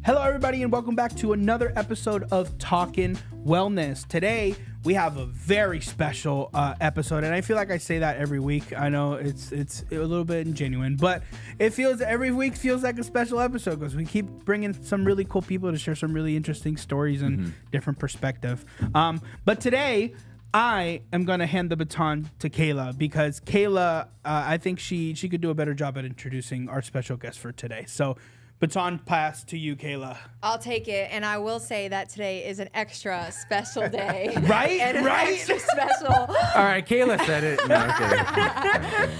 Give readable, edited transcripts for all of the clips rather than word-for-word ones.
Hello, everybody, and welcome back to another episode of Talkin Wellness. Today, we have a very special episode, and I feel like I say that every week. I know it's a little bit ingenuine, but every week feels like a special episode because we keep bringing some really cool people to share some really interesting stories and different perspective. But today, I am going to hand the baton to Kayla because Kayla, I think she could do a better job at introducing our special guest for today. So, baton pass to you, Kayla. I'll take it, and I will say that today is an extra special day. Right? Extra special. All right, Kayla said it. No, okay.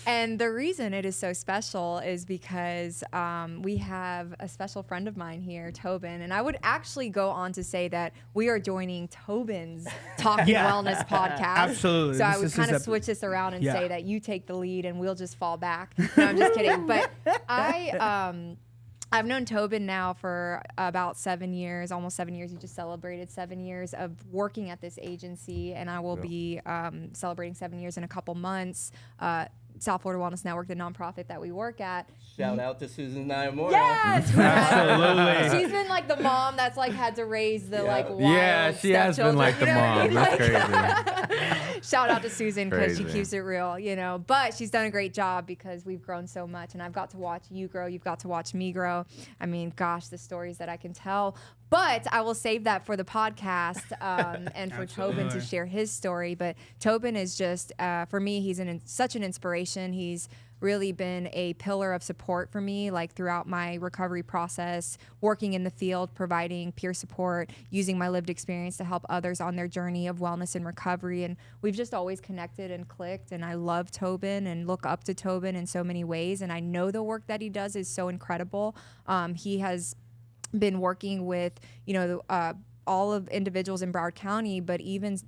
And the reason it is so special is because we have a special friend of mine here, Tobin, and I would actually go on to say that we are joining Tobin's Talkin Wellness podcast. Absolutely. So I would kind of switch this around and say that you take the lead and we'll just fall back. No, I'm just kidding. But I've known Tobin now for about 7 years, almost 7 years. He just celebrated 7 years of working at this agency, and I will be celebrating 7 years in a couple months. South Florida Wellness Network, the nonprofit that we work at. Shout out to Susan Nyamura. Yes, absolutely. She's been like the mom that's like had to raise the like wild she has been like the mom. That's crazy. Shout out to Susan because she Crazy. keeps it real, you know. But she's done a great job because we've grown so much, and I've got to watch you grow. You've got to watch me grow. I mean, gosh, the stories that I can tell. But I will save that for the podcast and for Tobin to share his story. But Tobin is just, for me, he's such an inspiration. He's really been a pillar of support for me, like throughout my recovery process, working in the field, providing peer support, using my lived experience to help others on their journey of wellness and recovery. And we've just always connected and clicked. And I love Tobin and look up to Tobin in so many ways. And I know the work that he does is so incredible. He has been working with, all of individuals in Broward County, but even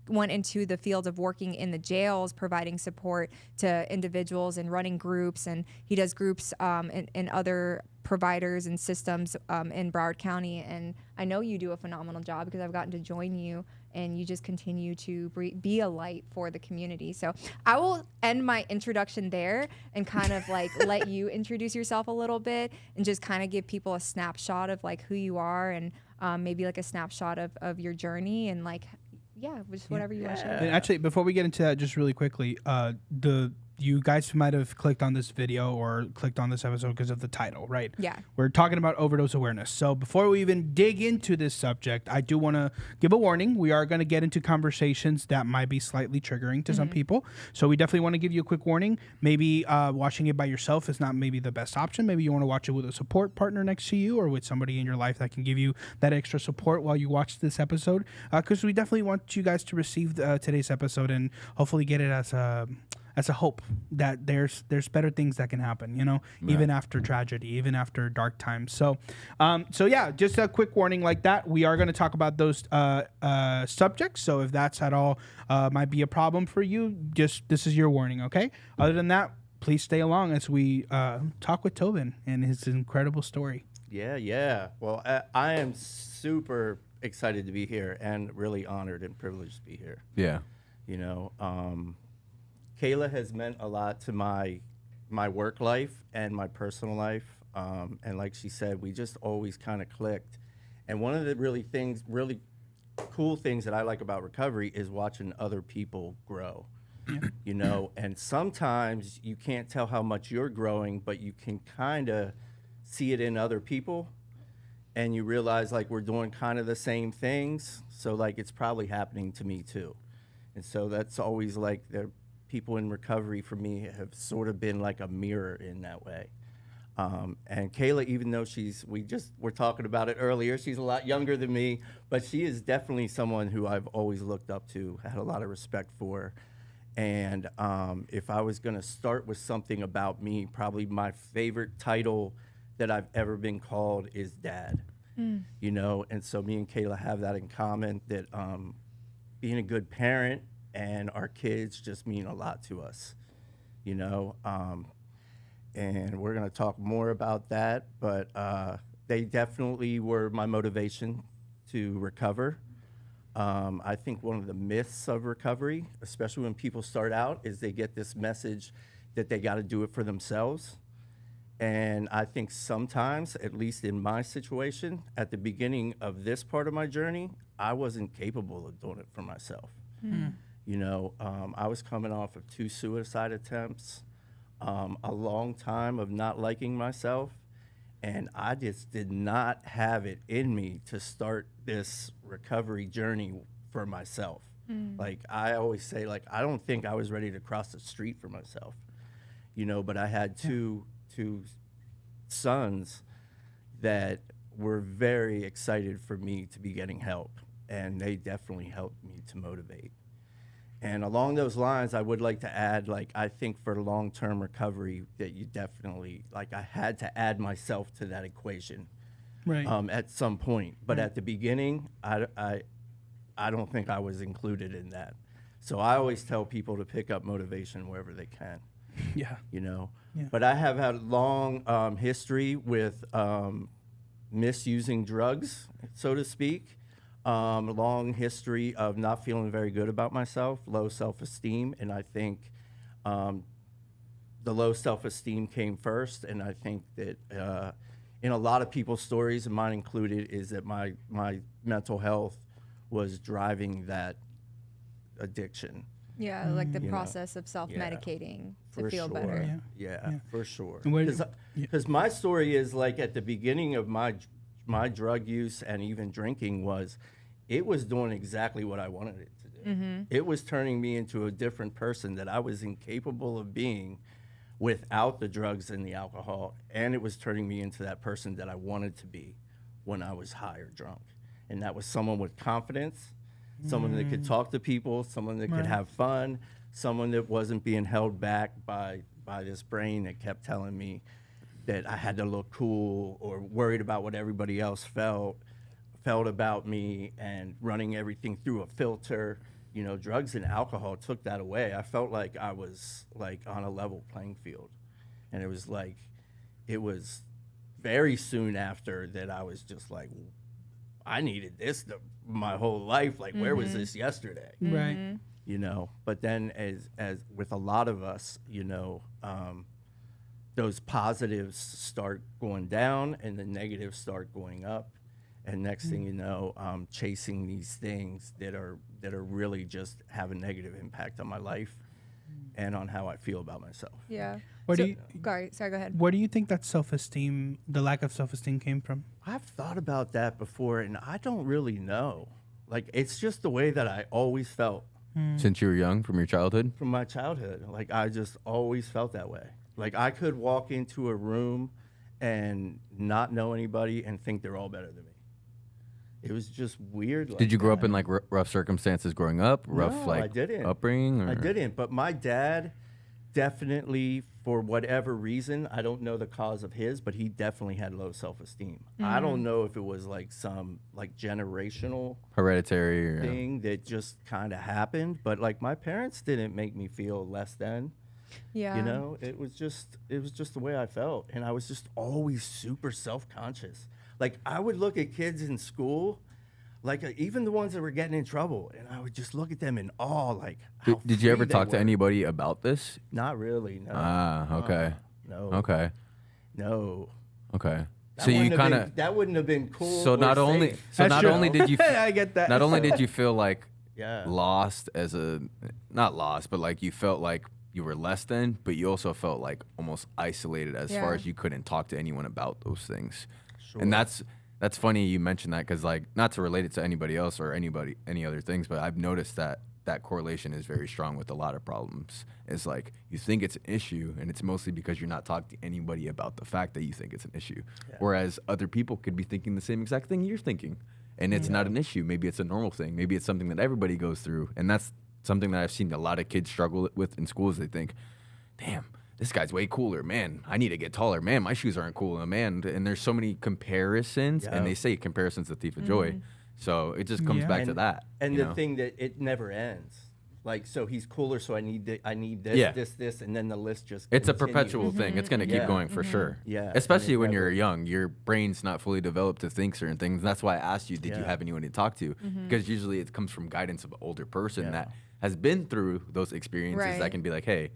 went into the field of working in the jails, providing support to individuals and running groups. And he does groups and other providers and systems in Broward County. And I know you do a phenomenal job because I've gotten to join you, and you just continue to be a light for the community. So I will end my introduction there and kind of like let you introduce yourself a little bit and just kind of give people a snapshot of like who you are and maybe like a snapshot of your journey and like, just whatever you want to share. And actually, before we get into that, just really quickly, you guys might have clicked on this video or clicked on this episode because of the title, right? Yeah. We're talking about overdose awareness. So before we even dig into this subject, I do want to give a warning. We are going to get into conversations that might be slightly triggering to some people. So we definitely want to give you a quick warning. Maybe watching it by yourself is not maybe the best option. Maybe you want to watch it with a support partner next to you or with somebody in your life that can give you that extra support while you watch this episode. Because we definitely want you guys to receive today's episode and hopefully get it as a hope that there's better things that can happen, even after tragedy, even after dark times. So just a quick warning like that. We are going to talk about those subjects. So if that's at all might be a problem for you, just this is your warning, okay? Other than that, please stay along as we talk with Tobin and his incredible story. Yeah. Well, I am super excited to be here and really honored and privileged to be here. Yeah. Kayla has meant a lot to my work life and my personal life. And like she said, we just always kind of clicked. And one of the really cool things that I like about recovery is watching other people grow, and sometimes you can't tell how much you're growing, but you can kind of see it in other people. And you realize like we're doing kind of the same things. So like it's probably happening to me too. And so that's always like people in recovery for me have sort of been like a mirror in that way. And Kayla, even though we're talking about it earlier, she's a lot younger than me, but she is definitely someone who I've always looked up to, had a lot of respect for. And if I was gonna start with something about me, probably my favorite title that I've ever been called is Dad. And so me and Kayla have that in common, that being a good parent and our kids just mean a lot to us, and we're going to talk more about that, but they definitely were my motivation to recover. I think one of the myths of recovery, especially when people start out, is they get this message that they got to do it for themselves. And I think sometimes, at least in my situation, at the beginning of this part of my journey, I wasn't capable of doing it for myself. You know, I was coming off of 2 suicide attempts, a long time of not liking myself, and I just did not have it in me to start this recovery journey for myself. Like, I always say, like, I don't think I was ready to cross the street for myself, you know, but I had two sons that were very excited for me to be getting help, and they definitely helped me to motivate. And along those lines, I would like to add, like, I think for long-term recovery that you definitely, like, I had to add myself to that equation Right. at some point. But at the beginning, I don't think I was included in that. So I always tell people to pick up motivation wherever they can. Yeah. You know, Yeah. but I have had a long history with misusing drugs, so to speak. A long history of not feeling very good about myself, low self-esteem, and I think the low self-esteem came first. And I think that in a lot of people's stories, and mine included, is that my mental health was driving that addiction. Yeah, like the You know, process of self-medicating to For feel sure. better. Yeah, for sure. And where- Because my story is, like, at the beginning of my drug use and even drinking it was doing exactly what I wanted it to do. It was turning me into a different person that I was incapable of being without the drugs and the alcohol, and it was turning me into that person that I wanted to be when I was high or drunk. And that was someone with confidence, someone that could talk to people, someone that could have fun, someone that wasn't being held back by this brain that kept telling me that I had to look cool or worried about what everybody else felt about me, and running everything through a filter. You know, drugs and alcohol took that away. I felt like I was, like, on a level playing field. And it was very soon after that I was just like, I needed this my whole life. Like, where was this yesterday? Right. You know, but then as with a lot of us, you know, those positives start going down and the negatives start going up. And next thing you know, I'm chasing these things that are really just have a negative impact on my life and on how I feel about myself. Yeah. Where do you- Sorry, go ahead. Where do you think that self-esteem, the lack of self-esteem, came from? I've thought about that before, and I don't really know. Like, it's just the way that I always felt Since you were young, from your childhood? from my childhood. Like, I just always felt that way. Like, I could walk into a room and not know anybody and think they're all better than me. It was just weird. Like Did you grow up that. in like rough circumstances growing up? Rough No, like I didn't. upbringing? Or? I didn't, but my dad definitely, for whatever reason, I don't know the cause of his, but he definitely had low self-esteem. I don't know if it was like some like generational Hereditary? Or, thing that just kind of happened, but like my parents didn't make me feel less than. Yeah. You know, it was just the way I felt, and I was just always super self-conscious. Like, I would look at kids in school, like even the ones that were getting in trouble, and I would just look at them in awe, like, how Did you ever free they talk to were. anybody about this? Not really, no. Ah, okay. No. Okay. No. Okay. That So you wouldn't have kind been- of that wouldn't have been cool. so or not only safe. so That's not true. only did you I get that. not only did you feel like Yeah. lost as a not lost, but like you felt like you were less than, but you also felt like almost isolated as far Yeah. as you couldn't talk to anyone about those things. Sure. And that's funny you mentioned that, because like, not to relate it to anybody else or any other things, but I've noticed that correlation is very strong with a lot of problems. It's like you think it's an issue, and it's mostly because you're not talking to anybody about the fact that you think it's an issue. Yeah. Whereas other people could be thinking the same exact thing you're thinking, and it's not an issue. Maybe it's a normal thing. Maybe it's something that everybody goes through, and that's something that I've seen a lot of kids struggle with in schools. They think, damn, this guy's way cooler, man. I need to get taller, man. My shoes aren't cool, man. And there's so many comparisons, Yeah. and they say comparison's the thief of joy. So it just comes Yeah. back to that. And you the know? thing that it never ends. Like, so he's cooler, so I need this, Yeah. this, and then the list just It's a continues. perpetual thing. It's gonna keep Yeah. going for sure. Yeah, and Especially it when you're never- young, your brain's not fully developed to think certain things. That's why I asked you, did you Yeah. have anyone to talk to? Because usually it comes from guidance of an older person Yeah. that has been through those experiences Right. that can be like, hey,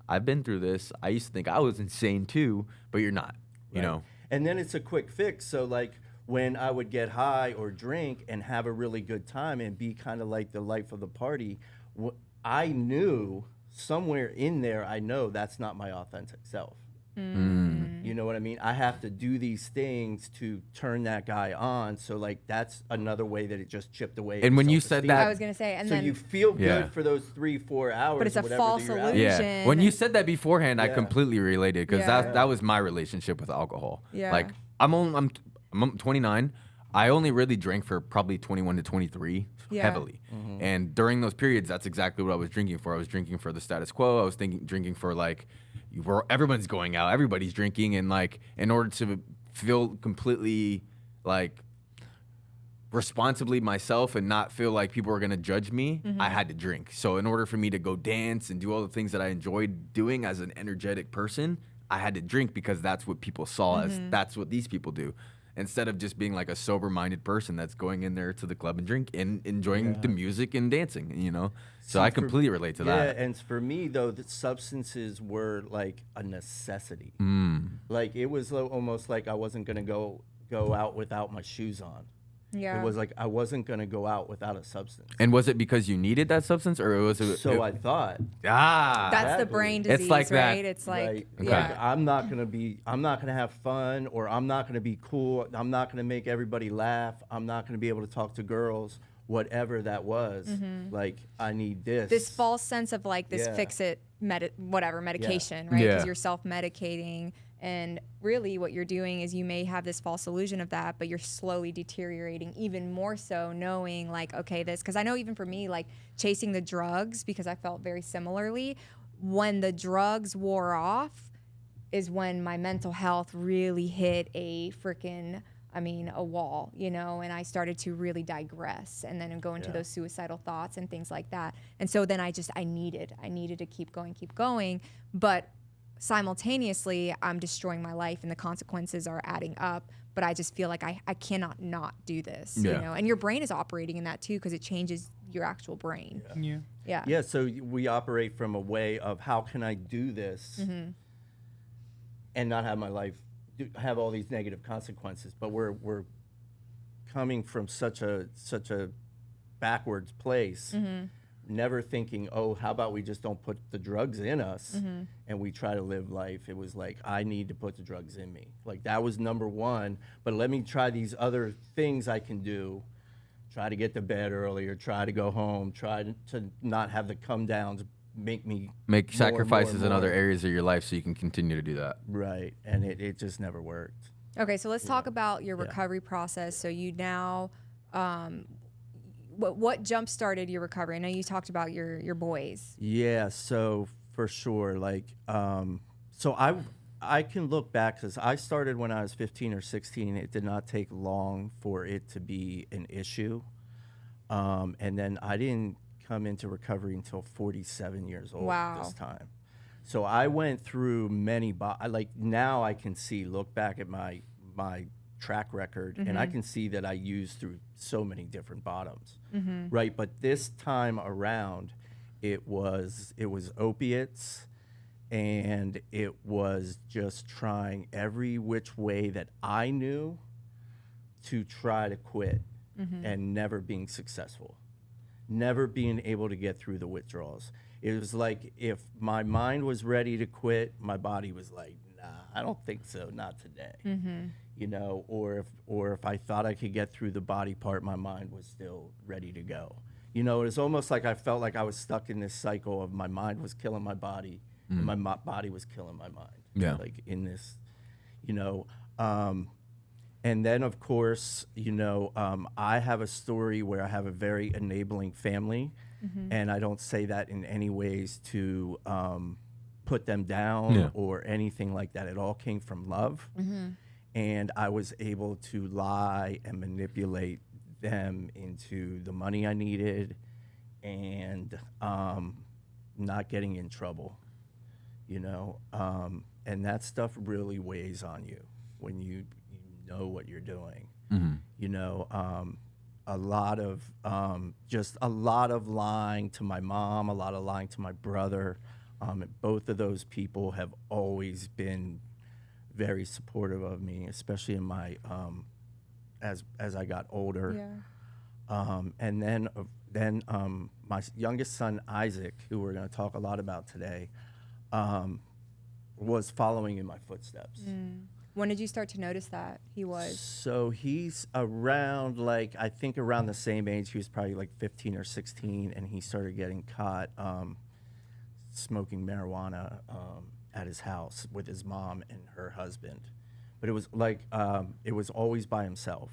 I've been through this. I used to think I was insane too, but you're not, you know? And then it's a quick fix. So like when I would get high or drink and have a really good time and be kind of like the life of the party, I knew somewhere in there, I know that's not my authentic self. You know what I mean? I have to do these things to turn that guy on. So like that's another way that it just chipped away. And at when you said self-esteem. that, I was gonna say, and so then you feel good Yeah. for those 3-4 hours. But it's a whatever false that you're out. illusion. yeah, when you said that beforehand, I Yeah. completely related because Yeah. that was my relationship with alcohol. Yeah. Like I'm 29. I only really drank for probably 21 to 23 Yeah. heavily. And during those periods, that's exactly what I was drinking for. I was drinking for the status quo. I was drinking for like, where everyone's going out, everybody's drinking. And like, in order to feel completely like responsibly myself and not feel like people were going to judge me, I had to drink. So in order for me to go dance and do all the things that I enjoyed doing as an energetic person, I had to drink because that's what people saw as that's what these people do. Instead of just being like a sober-minded person that's going in there to the club and drink and enjoying the music and dancing, you know? So I completely relate to that. Yeah, and for me though, the substances were like a necessity. Like it was almost like I wasn't gonna go out without my shoes on. Yeah. It was like I wasn't gonna go out without a substance. And was it because you needed that substance, or was it? So I thought. Ah, That's the Exactly. brain It's disease, like that. right? It's like, Right. yeah. Like, I'm not gonna have fun, or I'm not gonna be cool. I'm not gonna make everybody laugh. I'm not gonna be able to talk to girls. Whatever that was, like I need This false sense of like this Yeah. fix it medication, right? Yeah. Because you're self-medicating, and really what you're doing is you may have this false illusion of that, but you're slowly deteriorating even more so, knowing like, okay, this, because I know even for me, like chasing the drugs, because I felt very similarly, when the drugs wore off is when my mental health really hit a freaking a wall, you know, and I started to really digress and then go into those suicidal thoughts and things like that. And so then I needed to keep going. But simultaneously, I'm destroying my life and the consequences are adding up. But I just feel like I cannot not do this, you know, and your brain is operating in that too, because it changes your actual brain. Yeah. Yeah, so we operate from a way of how can I do this and not have my life have all these negative consequences, but we're coming from such a backwards place, never thinking, oh, how about we just don't put the drugs in us and we try to live life. It was like, I need to put the drugs in me. Like that was number one, but let me try these other things I can do. Try to get to bed earlier, try to go home, try to not have the come downs make sacrifices in other more. areas of your life so you can continue to do that. Right, and it just never worked. Okay, so let's talk about your recovery process. So you now, what jump started your recovery? I know you talked about your boys. Yeah, so for sure, like, so I can look back because I started when I was 15 or 16. It did not take long for it to be an issue, and then I didn't come into recovery until 47 years old this time. So I went through many, like now I can look back at my track record and I can see that I used through so many different bottoms, right? But this time around, it was opiates, and it was just trying every which way that I knew to try to quit and never being successful. Never being able to get through the withdrawals. It was like if my mind was ready to quit, my body was like, nah, I don't think so, not today. You know, or if I thought I could get through the body part, my mind was still ready to go. You know, it was almost like I felt like I was stuck in this cycle of my mind was killing my body and my body was killing my mind. Yeah. Like in this, you know, and then, of course, you know, I have a story where I have a very enabling family, and I don't say that in any ways to put them down or anything like that. It all came from love, and I was able to lie and manipulate them into the money I needed and not getting in trouble, you know, and that stuff really weighs on you when you know what you're doing. You know, a lot of lying to my mom, a lot of lying to my brother, Both of those people have always been very supportive of me, especially in my as I got older. Yeah. And then my youngest son Isaac, who we're going to talk a lot about today, was following in my footsteps. When did you start to notice that he was? So he's around, like, I think around the same age. He was probably like 15 or 16, and he started getting caught smoking marijuana at his house with his mom and her husband. But it was like, it was always by himself.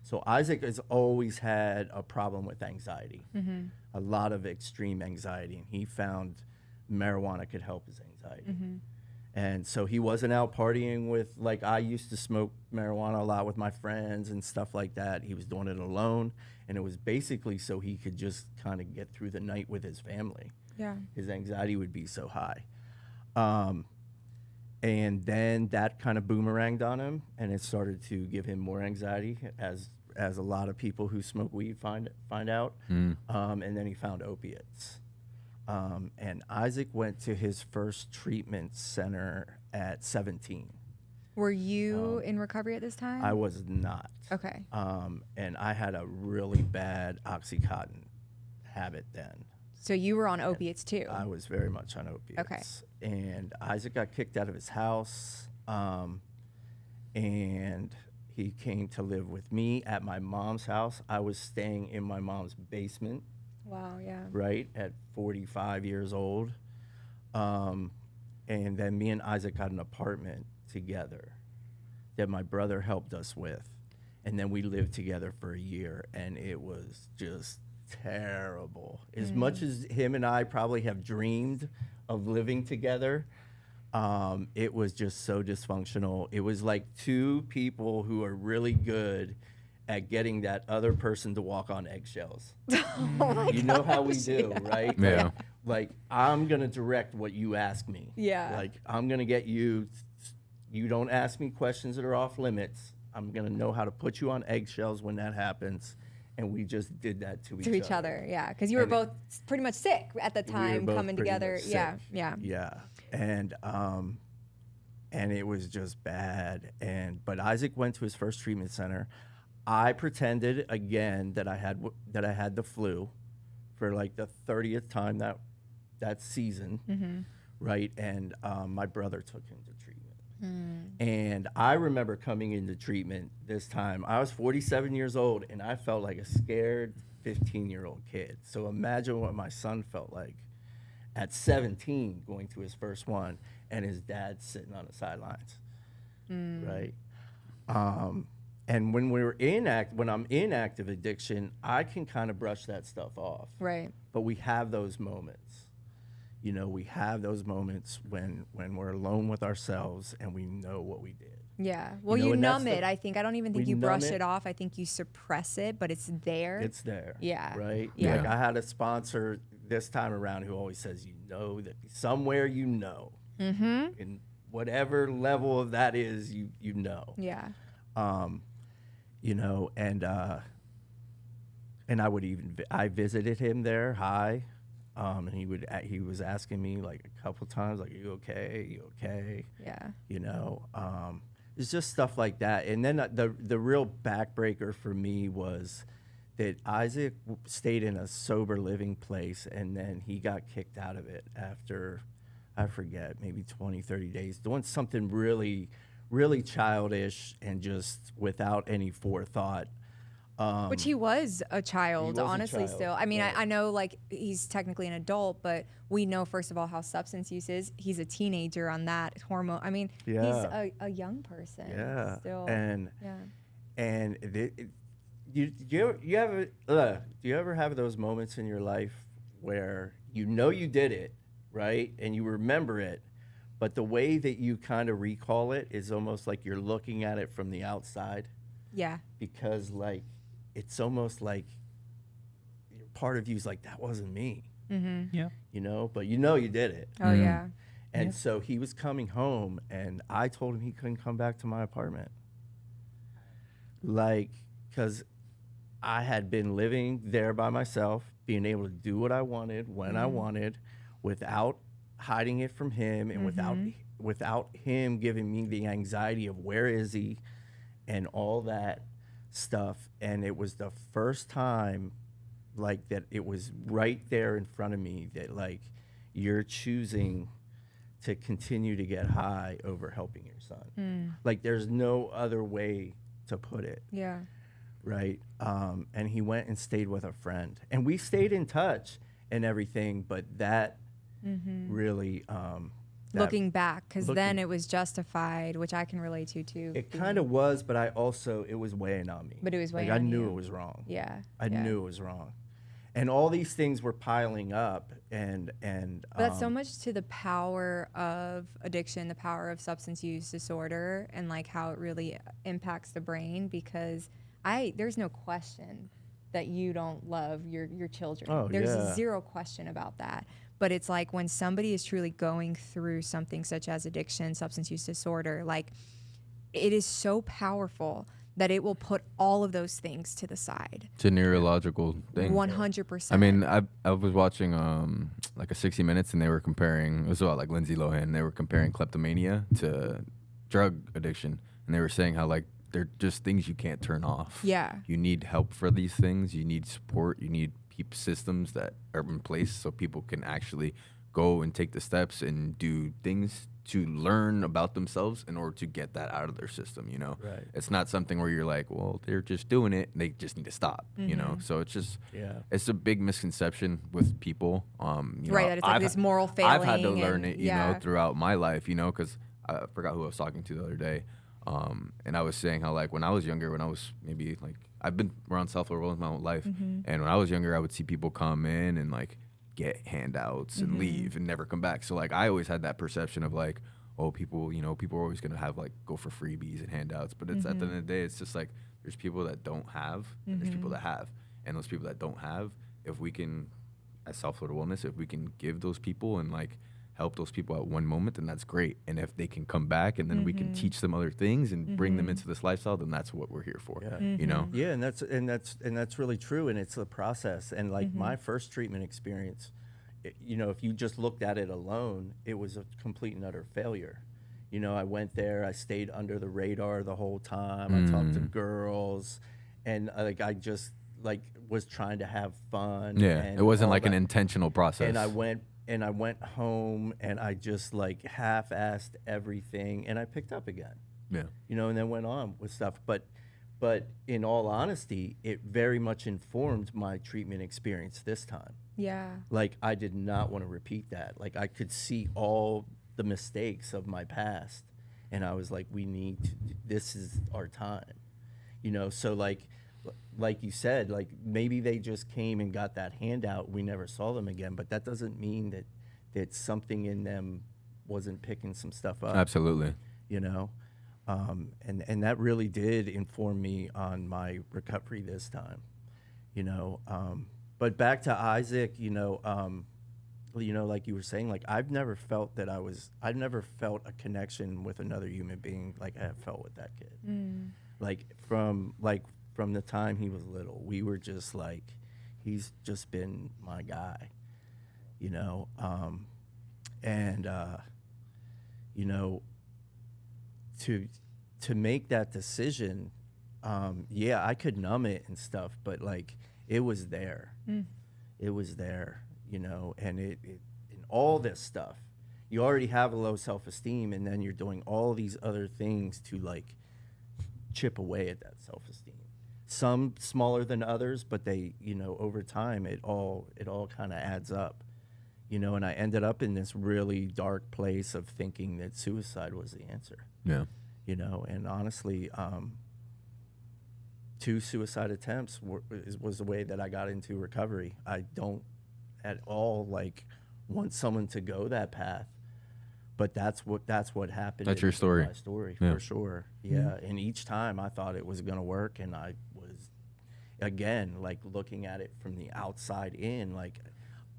So Isaac has always had a problem with anxiety, a lot of extreme anxiety, and he found marijuana could help his anxiety. And so he wasn't out partying with, like, I used to smoke marijuana a lot with my friends and stuff like that. He was doing it alone, and it was basically so he could just kind of get through the night with his family. Yeah. His anxiety would be so high. And then that kind of boomeranged on him, and it started to give him more anxiety, as a lot of people who smoke weed find out. And then he found opiates. And Isaac went to his first treatment center at 17. Were you in recovery at this time? I was not. Okay. And I had a really bad Oxycontin habit then. So you were on opiates too? I was very much on opiates. Okay. And Isaac got kicked out of his house, and he came to live with me at my mom's house. I was staying in my mom's basement. Wow, yeah. Right, at 45 years old. And then me and Isaac got an apartment together that my brother helped us with. And then we lived together for a year, and it was just terrible. As much as him and I probably have dreamed of living together, it was just so dysfunctional. It was like two people who are really good at getting that other person to walk on eggshells. You know how we do, right? Yeah. Like, I'm going to direct what you ask me. Yeah. Like, I'm going to get you don't ask me questions that are off limits. I'm going to know how to put you on eggshells when that happens. And we just did that to each other. Yeah, because you were both pretty much sick at the time, both coming pretty together. much sick. Yeah. Yeah. And it was just bad. But Isaac went to his first treatment center. I pretended again that I had the flu for like the 30th time that season, right? And my brother took him to treatment. And I remember coming into treatment this time. I was 47 years old, and I felt like a scared 15-year-old kid. So imagine what my son felt like at 17 going to his first one, and his dad sitting on the sidelines, right? And when I'm in active addiction, I can kind of brush that stuff off. Right. But we have those moments. You know, we have those moments when we're alone with ourselves and we know what we did. Yeah. Well, You know, you and that's numb it. I think. I don't even think we you brush numb it it. off. I think you suppress it, but it's there. It's there. Yeah. Right? Yeah. Like, I had a sponsor this time around who always says, you know, that somewhere you know. And whatever level of that is, you know. Yeah. You know, and I visited him there, and he was asking me like a couple times, like, you okay? Yeah. You know, it's just stuff like that. And then the real backbreaker for me was that Isaac stayed in a sober living place, and then he got kicked out of it after, I forget, maybe 20, 30 days, doing something really, really childish and just without any forethought. Which he was a child, was a honestly, child, still. I mean, right. I know, like, he's technically an adult, but we know, first of all, how substance use is. He's a teenager on that hormone. I mean, Yeah. he's a young person. Yeah. Still. And Yeah. do you ever have those moments in your life where you know you did it, right? And you remember it, but the way that you kind of recall it is almost like you're looking at it from the outside, Yeah. because like it's almost like part of you is like, that wasn't me, Yeah. you know, but you know you did it. Oh, yeah. And so he was coming home, and I told him he couldn't come back to my apartment. Like, because I had been living there by myself, being able to do what I wanted when I wanted, without hiding it from him, and without him giving me the anxiety of where is he and all that stuff. And it was the first time like that it was right there in front of me that like you're choosing to continue to get high over helping your son. Like there's no other way to put it. Yeah. Right. And he went and stayed with a friend, and we stayed in touch and everything, but that really Looking back, because then it was justified, which I can relate to too. it kind of was, but I also it was weighing on me. But it was weighing like, I on knew you. it was wrong. Yeah. I knew it was wrong, and all these things were piling up, and But that's so much to the power of addiction, the power of substance use disorder, and like how it really impacts the brain. Because there's no question that you don't love your children. Oh, There's yeah. zero question about that. But it's like when somebody is truly going through something such as addiction, substance use disorder, like it is so powerful that it will put all of those things to the side. It's a neurological thing. 100%. I mean, I was watching like a 60 Minutes, and they were comparing, it was about like Lindsay Lohan, they were comparing kleptomania to drug addiction, and they were saying how like they're just things you can't turn off. Yeah. You need help for these things. You need support. You need systems that are in place so people can actually go and take the steps and do things to learn about themselves in order to get that out of their system, you know? Right. It's not something where you're like, well, they're just doing it and they just need to stop, you know? So it's just, it's a big misconception with people. You Right, know, that it's like this moral failing. I've had to learn it, you know, yeah. throughout my life, you know, because I forgot who I was talking to the other day. And I was saying how, like, when I was younger, when I was maybe, like, I've been around self-love my whole life. And when I was younger, I would see people come in and, like, get handouts and leave and never come back. So, like, I always had that perception of, like, oh, people, you know, people are always going to have, like, go for freebies and handouts. But it's at the end of the day, it's just, like, there's people that don't have and there's people that have. And those people that don't have, if we can, as self-love wellness, if we can give those people and, like, help those people at one moment, then that's great. And if they can come back and then we can teach them other things and bring them into this lifestyle, then that's what we're here for. You know? Yeah, and that's really true, and it's a process. And like my first treatment experience, you know, if you just looked at it alone, it was a complete and utter failure. You know, I went there, I stayed under the radar the whole time. I talked to girls, and like I just like was trying to have fun. Yeah, and it wasn't all like an that. intentional process. And I went home and I just like half-assed everything, and I picked up again. Yeah. You know, and then went on with stuff. But in all honesty, it very much informed my treatment experience this time. Yeah. Like I did not want to repeat that. Like I could see all the mistakes of my past, and I was like, this is our time. You know, so like you said, like maybe they just came and got that handout. We never saw them again, but that doesn't mean that something in them wasn't picking some stuff up. Absolutely. You know, and that really did inform me on my recovery this time. You know, but back to Isaac. You know, like you were saying, like I've never felt a connection with another human being like I have felt with that kid. Like from the time he was little, we were just like, he's just been my guy, you know? You know, to make that decision, yeah, I could numb it and stuff, but like, it was there. It was there, you know, and it in all this stuff, you already have a low self-esteem, and then you're doing all these other things to like chip away at that self-esteem. Some smaller than others, but they, you know, over time, it all kind of adds up, you know, and I ended up in this really dark place of thinking that suicide was the answer. Yeah. You know, and honestly, 2 suicide attempts was the way that I got into recovery. I don't at all like want someone to go that path, but that's what happened. That's your story. My story, Yeah. for sure. Yeah, and each time I thought it was gonna work, and I was, again, like looking at it from the outside in, like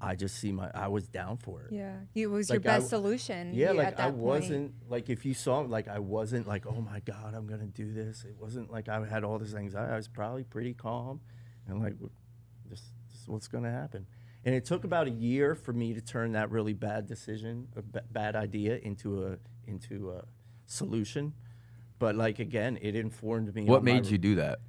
I just I was down for it. Yeah. It was Like, your best solution. Yeah, at like that I point. wasn't like, if you saw, like I wasn't like, oh my God, I'm gonna do this. It wasn't like I had all this anxiety. I was probably pretty calm, and like, this is what's gonna happen. And it took about a year for me to turn that really bad decision, bad idea into a solution. But like, again, it informed me. What made you do that?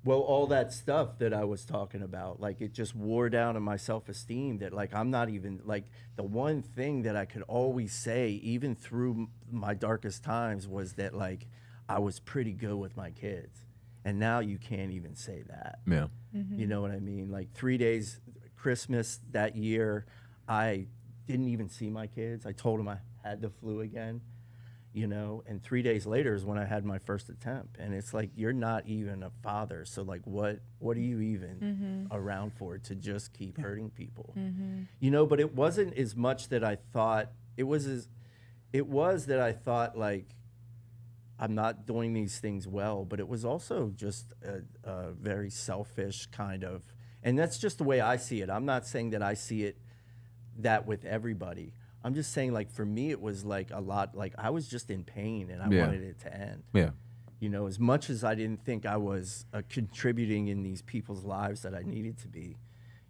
Well, all that stuff that I was talking about, like it just wore down on my self-esteem that like I'm not even like the one thing that I could always say, even through my darkest times, was that like I was pretty good with my kids. And now you can't even say that. Yeah. You know what I mean? Like 3 days, Christmas that year, I didn't even see my kids. I told them I had the flu again. You know, and 3 days later is when I had my first attempt. And it's like, you're not even a father. So like, what are you even around for to just keep hurting people? You know, but it wasn't as much that I thought, it was that I thought like, I'm not doing these things well, but it was also just a very selfish kind of, and that's just the way I see it. I'm not saying that I see it that with everybody. I'm just saying, like, for me, it was like a lot, like I was just in pain and I wanted it to end. Yeah. You know, as much as I didn't think I was contributing in these people's lives that I needed to be,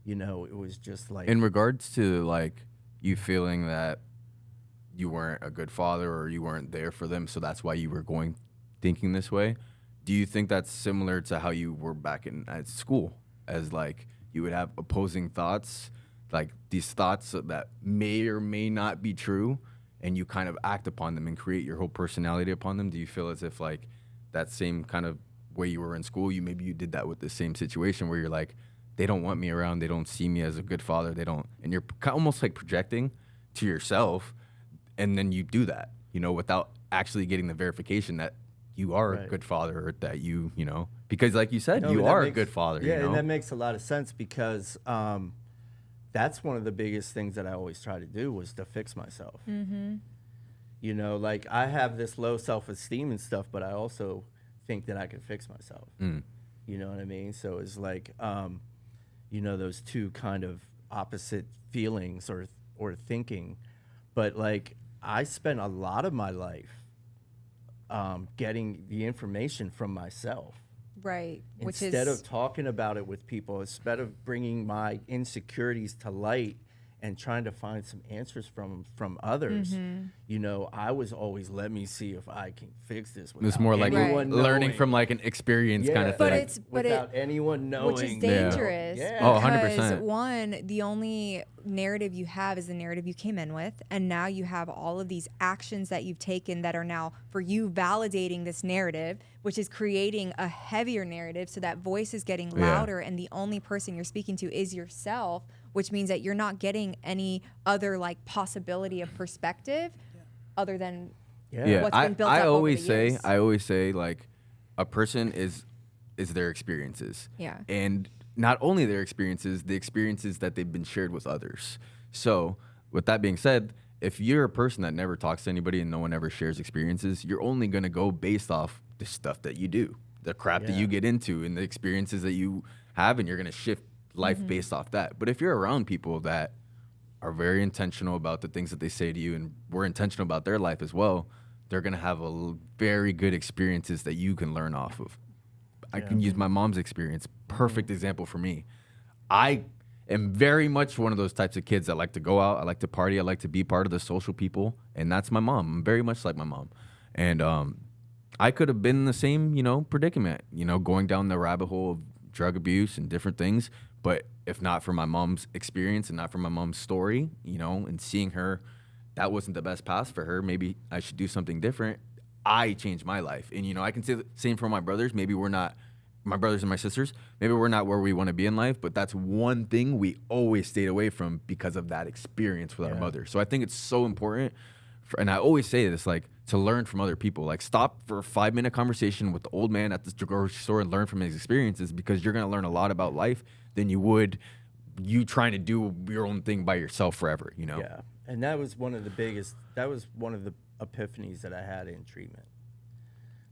you know, it was just like. In regards to like you feeling that you weren't a good father or you weren't there for them, so that's why you were thinking this way, do you think that's similar to how you were back at school, as like you would have opposing thoughts, like these thoughts that may or may not be true, and you kind of act upon them and create your whole personality upon them? Do you feel as if like that same kind of way you were in school, you did that with the same situation where you're like, they don't want me around, they don't see me as a good father, and you're almost like projecting to yourself, and then you do that, you know, without actually getting the verification that you are a good father, or that you know, because like you said, you are a good father. Yeah, you know? and that makes a lot of sense because that's one of the biggest things that I always try to do was to fix myself. You know, like I have this low self-esteem and stuff, but I also think that I can fix myself. You know what I mean? So it's like, you know, those two kind of opposite feelings or thinking. But like, I spent a lot of my life getting the information from myself. Right. Which Instead of talking about it with people, instead of bringing my insecurities to light and trying to find some answers from others, you know, I was always, let me see if I can fix this. It's more like anyone learning knowing. from like an experience kind of thing. Without anyone knowing. Which is dangerous. Yeah. Oh, Because 100%. one, the only narrative you have is the narrative you came in with, and now you have all of these actions that you've taken that are now for you validating this narrative, which is creating a heavier narrative, so that voice is getting louder, and the only person you're speaking to is yourself, which means that you're not getting any other like possibility of perspective other than what's been built up over the years. I always say like a person is their experiences. Yeah. And not only their experiences, the experiences that they've been shared with others. So with that being said, if you're a person that never talks to anybody and no one ever shares experiences, you're only going to go based off the stuff that you do, the crap that you get into and the experiences that you have, and you're going to shift life based off that. But if you're around people that are very intentional about the things that they say to you and were intentional about their life as well, they're going to have very good experiences that you can learn off of. I can use my mom's experience. Perfect example for me. I am very much one of those types of kids that like to go out. I like to party. I like to be part of the social people. And that's my mom. I'm very much like my mom. And I could have been in the same, you know, predicament, you know, going down the rabbit hole of drug abuse and different things. But if not for my mom's experience and not for my mom's story, you know, and seeing her, that wasn't the best path for her. Maybe I should do something different. I changed my life. And, you know, I can say the same for my brothers. Maybe we're not, my brothers and my sisters, maybe we're not where we want to be in life, but that's one thing we always stayed away from because of that experience with our mother. So I think it's so important, and I always say this, like, to learn from other people. Like, stop for a 5-minute conversation with the old man at the grocery store and learn from his experiences, because you're going to learn a lot about life than you would you trying to do your own thing by yourself forever, you know? Yeah. And that was one of the epiphanies that I had in treatment.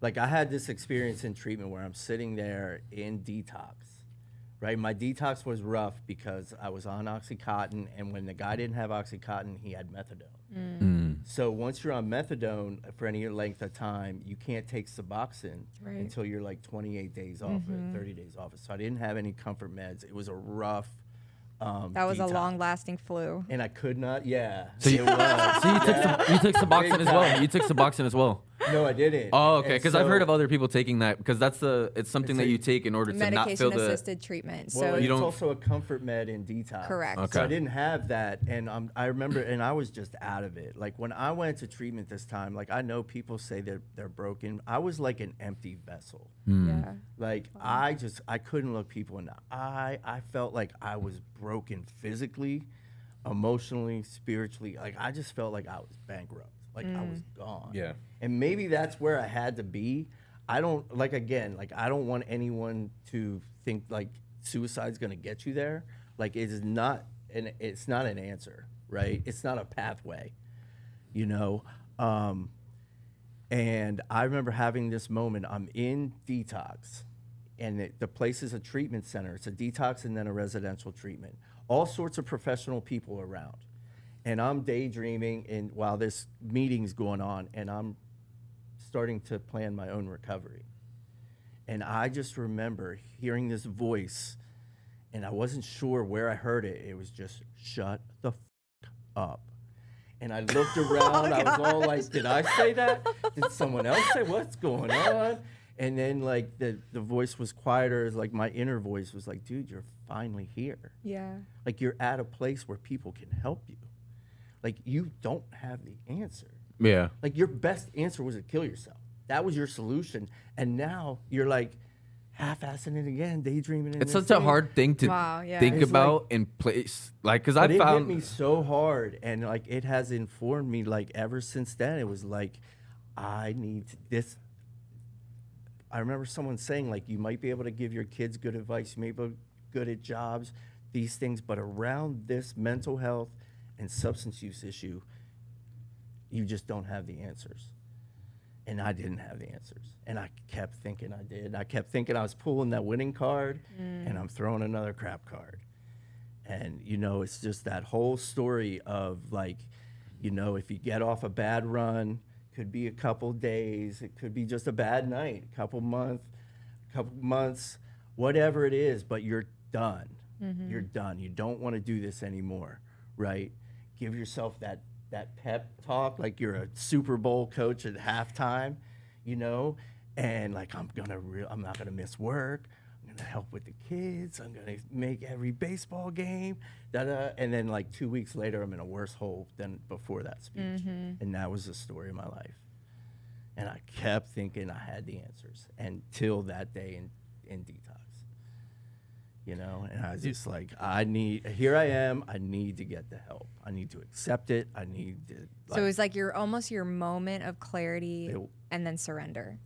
Like, I had this experience in treatment where I'm sitting there in detox, right? My detox was rough because I was on Oxycontin, and when the guy didn't have Oxycontin, he had methadone. So once you're on methadone for any length of time, you can't take Suboxone until you're like 28 days off it, 30 days off it. So I didn't have any comfort meds. It was a rough That was a detox. long-lasting flu. And I could not. Yeah. So you, it was. so you took Suboxone as well. You took Suboxone as well. No, I didn't. Oh, okay. And Because I've heard so- of other people taking that because it's something that you take in order to not feel the. Medication-assisted treatment. Well, So it's you don't- also a comfort med in detox. Correct. Okay. So I didn't have that, and I remember, and I was just out of it. Like when I went to treatment this time, like I know people say they're broken. I was like an empty vessel. yeah. Like I couldn't look people in the eye. I felt like I was broken physically, emotionally, spiritually. Like I just felt like I was bankrupt. Like I was gone. Yeah. And maybe that's where I had to be. I don't I don't want anyone to think like suicide's gonna get you there. Like it's not an answer, right? It's not a pathway, you know. And I remember having this moment. I'm in detox, and the place is a treatment center. It's a detox and then a residential treatment. All sorts of professional people around. And I'm daydreaming and while this meeting's going on, and I'm starting to plan my own recovery. And I just remember hearing this voice, and I wasn't sure where I heard it. It was just, shut the up. And I looked around, I was all like, did I say that? Did someone else say, what's going on? And then like the voice was quieter, like my inner voice was like, dude, you're finally here. Yeah. Like you're at a place where people can help you. Like you don't have the answer. Yeah. Like your best answer was to kill yourself. That was your solution. And now you're like half-assing it again, daydreaming. It's such a hard thing to Wow, yeah. think It's about in place. Like, because I But it found. hit me so hard, and like it has informed me. Like ever since then, it was like I need this. I remember someone saying like you might be able to give your kids good advice, you may be good at jobs, these things, but around this mental health and substance use issue, you just don't have the answers. And I didn't have the answers. And I kept thinking I did. I kept thinking I was pulling that winning card, and I'm throwing another crap card. And, you know, it's just that whole story of like, you know, if you get off a bad run, could be a couple days, it could be just a bad night, couple months, whatever it is, but you're done. You're done. You don't want to do this anymore, right? Give yourself that pep talk like you're a Super Bowl coach at halftime, you know, and like I'm not gonna miss work. I'm gonna help with the kids. I'm gonna make every baseball game. And then like 2 weeks later, I'm in a worse hole than before that speech. And that was the story of my life. And I kept thinking I had the answers until that day in detox. You know, and I was just like, here I am, I need to get the help. I need to accept it. I need to. So it was like almost your moment of clarity and then surrender.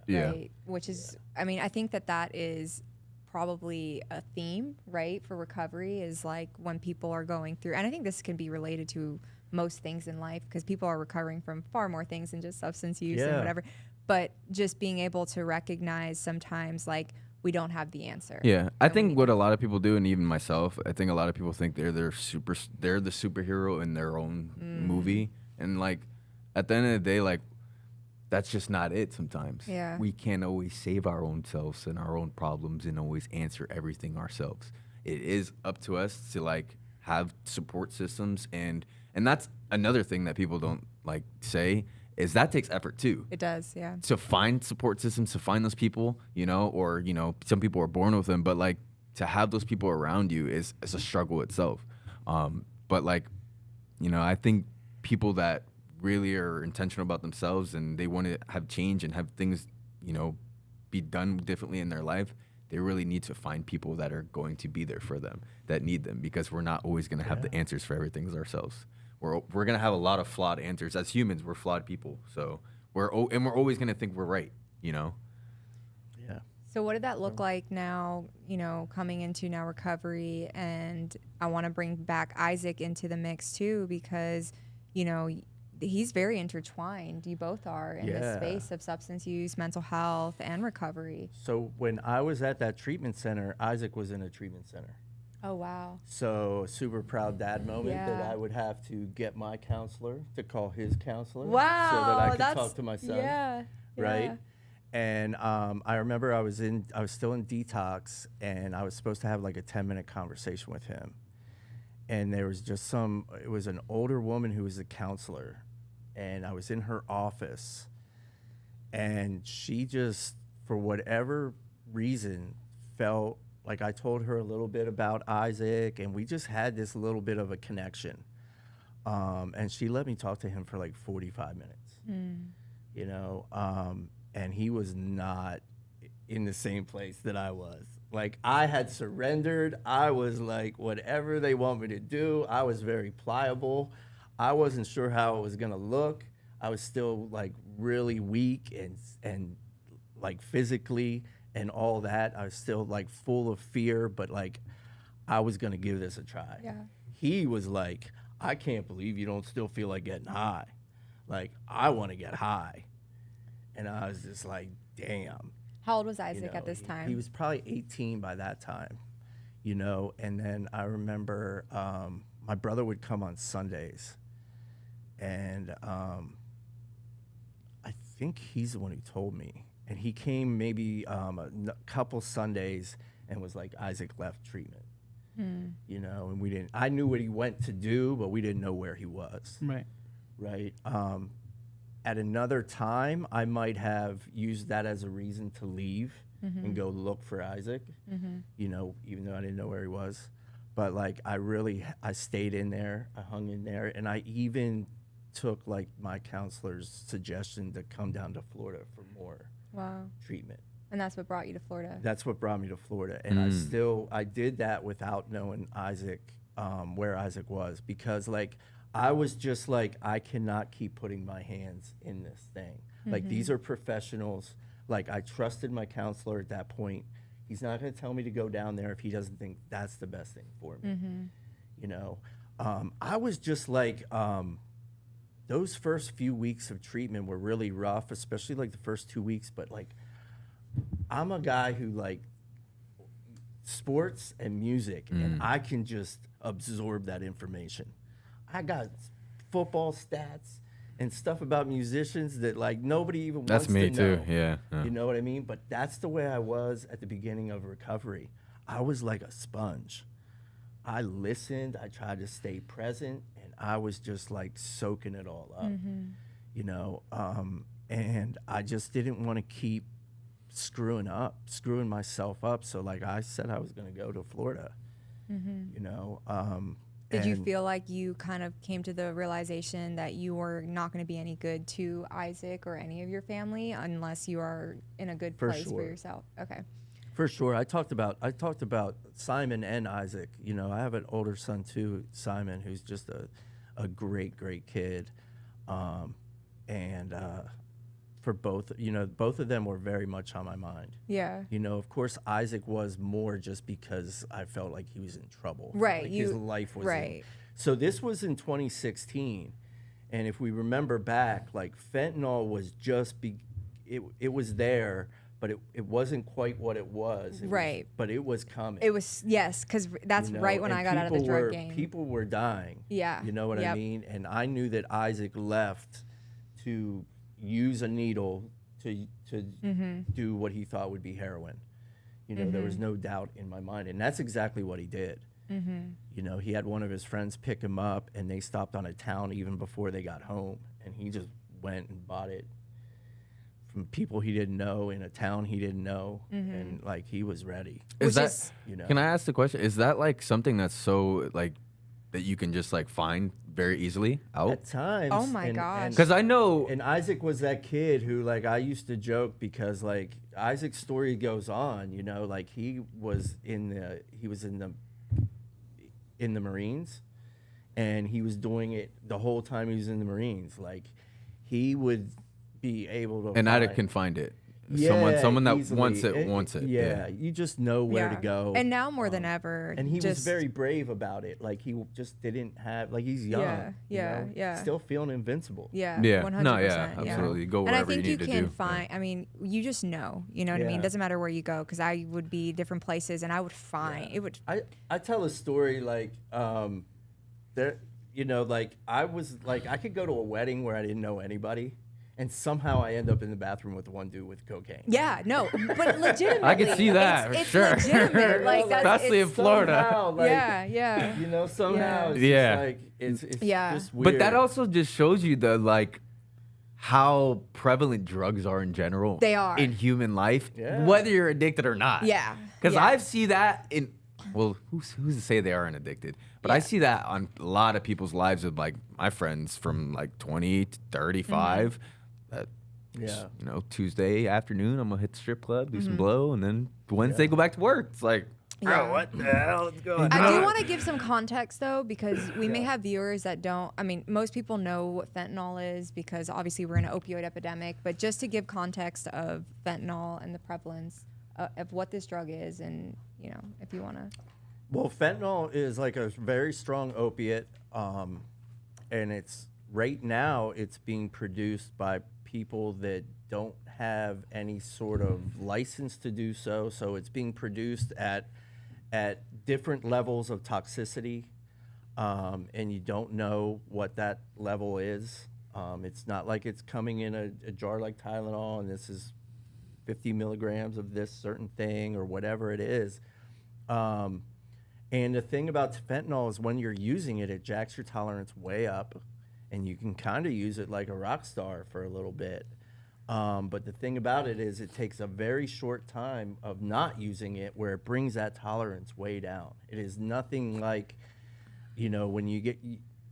Yeah. Right? Which is, I mean, I think that is probably a theme, right, for recovery is like when people are going through, and I think this can be related to most things in life because people are recovering from far more things than just substance use and whatever. But just being able to recognize sometimes like, we don't have the answer. Yeah, I think what a lot of people do, and even myself, I think a lot of people think they're the superhero in their own movie, and like at the end of the day, like that's just not it. Sometimes we can't always save our own selves and our own problems and always answer everything ourselves. It is up to us to like have support systems, and that's another thing that people don't like say. Is that takes effort too. It does, yeah. To find support systems, to find those people, you know, or, you know, some people are born with them, but like to have those people around you is a struggle itself. But like, you know, I think people that really are intentional about themselves and they want to have change and have things, you know, be done differently in their life, they really need to find people that are going to be there for them, that need them, because we're not always going to have the answers for everything ourselves. We're going to have a lot of flawed answers. As humans, we're flawed people. So we're always going to think we're right, you know? Yeah. So what did that look like now, you know, coming into now recovery? And I want to bring back Isaac into the mix too, because, you know, he's very intertwined. You both are in this space of substance use, mental health, and recovery. So when I was at that treatment center, Isaac was in a treatment center. Oh, wow. So super proud dad moment that Yeah. I would have to get my counselor to call his counselor Wow. so that I could talk to my son. Yeah. Right. Yeah. And I remember I was still in detox, and I was supposed to have like a 10-minute conversation with him. and there was just it was an older woman who was a counselor, and I was in her office, and she just, for whatever reason, felt like I told her a little bit about Isaac, and we just had this little bit of a connection. And she let me talk to him for like 45 minutes, you know, and he was not in the same place that I was. Like, I had surrendered. I was like, whatever they want me to do. I was very pliable. I wasn't sure how it was going to look. I was still like really weak and like physically and all that. I was still like full of fear, but like I was going to give this a try. Yeah. He was like, I can't believe you don't still feel like getting high. Like, I want to get high. And I was just like, damn. How old was You Isaac know, at this time? He was probably 18 by that time, you know. And then I remember my brother would come on Sundays, and I think he's the one who told me. And he came maybe a couple Sundays and was like, Isaac left treatment, you know. And we didn't. I knew what he went to do, but we didn't know where he was. Right. At another time, I might have used that as a reason to leave and go look for Isaac, you know, even though I didn't know where he was. But like, I stayed in there, I hung in there, and I even took like my counselor's suggestion to come down to Florida for more treatment. And that's what brought you to Florida. That's what brought me to Florida. And I did that without knowing Isaac, where Isaac was, because like, I was just like, I cannot keep putting my hands in this thing. Like, these are professionals. Like, I trusted my counselor at that point. He's not going to tell me to go down there if he doesn't think that's the best thing for me. You know, I was just like, those first few weeks of treatment were really rough, especially like the first 2 weeks. But like, I'm a guy who like sports and music, and I can just absorb that information. I got football stats and stuff about musicians that like nobody even That's wants to know. me too. Yeah. You know what I mean? But that's the way I was at the beginning of recovery. I was like a sponge. I listened, I tried to stay present, and I was just like soaking it all up, you know? And I just didn't want to keep screwing myself up. So like, I said I was going to go to Florida, you know? Did you feel like you kind of came to the realization that you were not going to be any good to Isaac or any of your family unless you are in a good place for yourself? Okay. For sure. I talked about Simon and Isaac. You know, I have an older son too, Simon, who's just a great, great kid. For both, you know, both of them were very much on my mind. Yeah. You know, of course, Isaac was more just because I felt like he was in trouble. Right. Like his life was right. So this was in 2016. And if we remember back, like fentanyl was just, it was there, but it wasn't quite what it was. But it was coming. It was, yes, because that's right when I got out of the drug game. People were dying. Yeah. You know what I mean? And I knew that Isaac left to use a needle to do what he thought would be heroin. You know, there was no doubt in my mind. And that's exactly what he did. You know, he had one of his friends pick him up, and they stopped on a town even before they got home. And he just went and bought it from people he didn't know in a town he didn't know. And like, he was ready. You know? Can I ask the question? Is that like something that's so like that you can just like find very easily out? At times. Oh my gosh. Because I know. And Isaac was that kid who, like, I used to joke because, like, Isaac's story goes on, you know, like he was in the Marines, and he was doing it the whole time he was in the Marines. Like, he would be able to. An addict can find it. Yeah, someone that easily. wants it. Yeah, you just know where to go. And now more than ever. And he was very brave about it. Like, he just didn't have, like, he's young. Yeah. Still feeling invincible. Yeah. Yeah. 100%. No, yeah, absolutely. Go wherever you need to do. And I think you can find, I mean, you just know, you know what I mean? It doesn't matter where you go, because I would be different places and I would find, it would. I tell a story, like, there, you know, like, I was, like, I could go to a wedding where I didn't know anybody, and somehow I end up in the bathroom with one dude with cocaine. Yeah, no, but legitimately. I can see that, It's for sure. legitimate. Like, Especially in Florida. Somehow, like, yeah. You know, somehow it's Yeah. just like it's Yeah. just weird. But that also just shows you how prevalent drugs are in general. They are. In human life, Yeah. whether you're addicted or not. Yeah. Because Yeah. I see that in, well, who's to say they aren't addicted? But I see that on a lot of people's lives with like my friends from like 20 to 35. That, Yeah. you know, Tuesday afternoon, I'm going to hit the strip club, do some blow, and then Wednesday go back to work. It's like, Yeah. bro, what the hell is going on? I do want to give some context though, because we may have viewers that don't. I mean, most people know what fentanyl is because obviously we're in an opioid epidemic. But just to give context of fentanyl and the prevalence of what this drug is, and you know, if you want to. Well, fentanyl is like a very strong opiate, and it's right now it's being produced by people that don't have any sort of license to do so. So it's being produced at different levels of toxicity, and you don't know what that level is. It's not like it's coming in a jar like Tylenol, and this is 50 milligrams of this certain thing or whatever it is. And the thing about fentanyl is when you're using it, it jacks your tolerance way up, and you can kind of use it like a rock star for a little bit. But the thing about it is it takes a very short time of not using it where it brings that tolerance way down. It is nothing like, you know, when you get,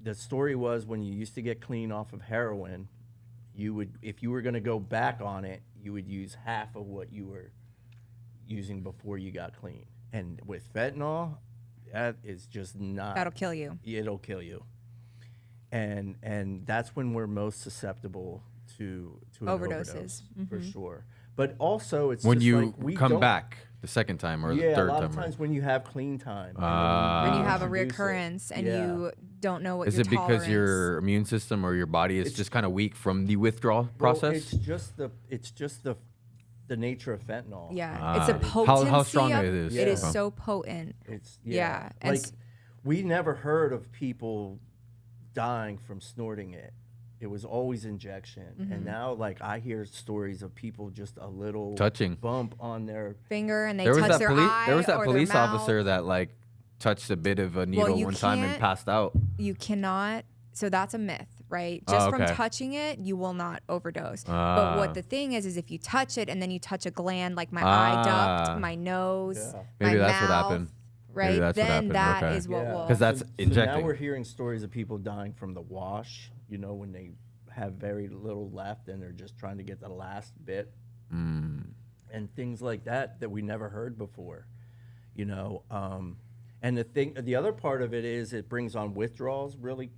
the story was when you used to get clean off of heroin, you would, if you were going to go back on it, you would use half of what you were using before you got clean. And with fentanyl, that is just not. That'll kill you. It'll kill you. And that's when we're most susceptible to an overdose, for sure. But also, it's when just you like we come don't- back the second time or the Yeah, third a lot time. of times when you have clean time, When you have a introduce it. reoccurrence and Yeah. you don't know what Is your it because tolerance. your immune system or your body is just kind of weak from the withdrawal Well, process? it's just the nature of fentanyl. Yeah, it's a How potency. strong of, it is. It is Yeah. so potent. It's Yeah, and like we never heard of people dying from snorting it. It was always injection, and now like I hear stories of people just a little Touching. bump on their. Finger and they There was touch that their police. eye There was that or police their mouth. officer that like touched a bit of a needle you one time and can't- passed out. You cannot. So that's a myth, right? Just from okay. touching it, you will not overdose. But Ah. what the thing is if you touch it and then you touch a gland like my eye Ah. duct, my nose, Yeah. Maybe my that's what mouth, happened. right? Maybe that's what then happened. that Okay. is what will. 'Cause that's So now injecting. we're hearing stories of people dying from the wash. You know, when they have very little left and they're just trying to get the last bit, and things like that that we never heard before. You know, and the other part of it is it brings on withdrawals really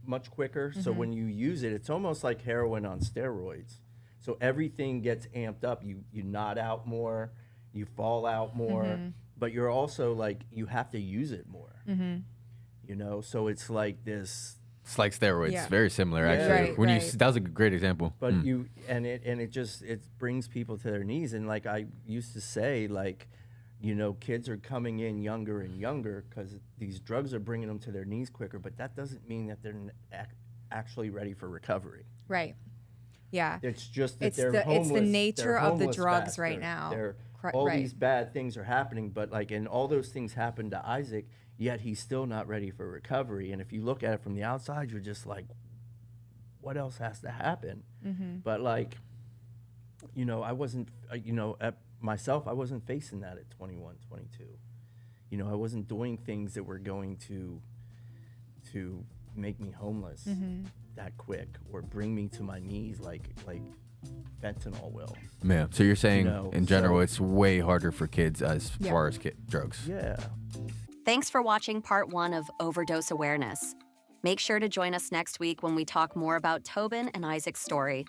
much quicker. So when you use it, it's almost like heroin on steroids. So everything gets amped up. You nod out more, you fall out more, but you're also like you have to use it more. You know, so it's like this. It's like steroids. Yeah. Very similar, Yeah. actually. Right, When right. that was a great example. But it brings people to their knees. And like I used to say, like, you know, kids are coming in younger and younger because these drugs are bringing them to their knees quicker. But that doesn't mean that they're actually ready for recovery. Right. Yeah. It's just that It's they're the- homeless. it's the nature they're of the homeless drugs right bastards. now. They're, Cor- all right. these bad things are happening, but like, and all those things happened to Isaac, yet he's still not ready for recovery. And if you look at it from the outside, you're just like, what else has to happen? But like, you know, I wasn't, you know, myself, I wasn't facing that at 21, 22. You know, I wasn't doing things that were going to make me homeless that quick or bring me to my knees like fentanyl will. Yeah. So you're saying, know, in general, so- it's way harder for kids as Yeah. far as drugs. Yeah. Thanks for watching part 1 of Overdose Awareness. Make sure to join us next week when we talk more about Tobin and Isaac's story.